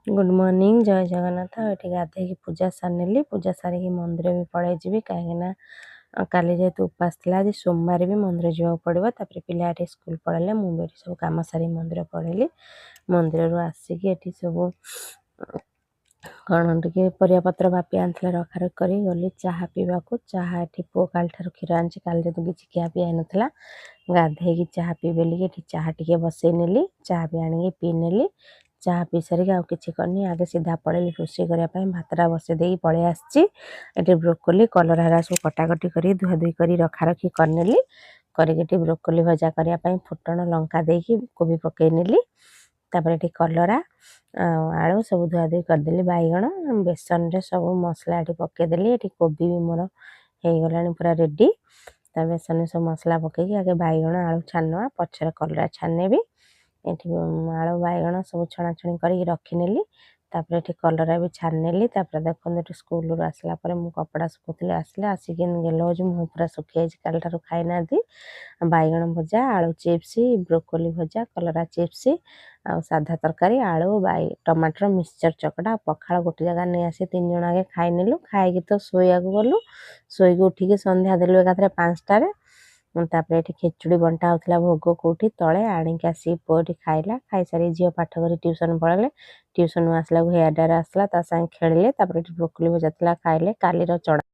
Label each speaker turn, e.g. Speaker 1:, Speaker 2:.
Speaker 1: good morning जय जगन्नाथ ये गाधे पूजा सारी पूजा सारिकी मंदिर भी पड़े जी कहीं काली जेहेतु उपास था आज सोमवार भी मंदिर जावाक पड़ो पिला स्कूल पढ़े मुझे सब कम सारी मंदिर पढ़ेली मंदिर आसिक सब कौन टे परियापत्र बापी आनी रखा रखी कर गली चाह पीवा को चाह ये पुओ काल क्षीर आनी काल जो किसी खिया पी नाला गाधे चाह पी बोलिए चाह टे बसई नेली चाह भी आणिक पी नेली चाह पी सारिक आउ कि करनी आगे सीधा पड़ेली रोषे करने भातटा बसई दे पलि आसी ब्रोकोली कलरा हरा सब कटाकटी कर धुआ धुई कर रखा रखी करनेली करके ब्रोकोली भजा करने फुटण लंका देकी कोबी पकई नेली तापर कलरा आलू सब धुआ धुई करदेली बैगण बेसन रे सब मसला पकईदेली ये कोबी भी मोर हो गला पूरा रेडी बेसन सब मसला पकईकी आगे बैगण आलू छान पचर कलरा छानेबी ये आलू बैगण सब छणाछणी कर रखीनेली तापर ये कलरा भी छानेली देखते स्कूल आसला मु कपड़ा सुखुली आसले आसिक गेल हो मुँह पूरा सुखी काल ठार खाई ना बैगण भजा आलू चिप्स ब्रोकोली भजा कलरा चिप्स आ साधा तरकारी आलू टमाटर मिक्सचर चकटा पखाड़ गोटे जगह नहीं आसी 3 जन आगे खाईनेलु खाई तो शोया गलु शोक उठिक संध्या देलु एकाथरे 5टार तापर ये खिचुड़ी बंटा होता भोग कौटी तले आणिक आसी पुओ खाइला खाई सारी झील पाठ कर ट्यूशन पढ़ले ट्यूशन आसला हेयर ड्रायर आसला खेलिले ब्रोकोली भजा खाइले कालीर चढ़ा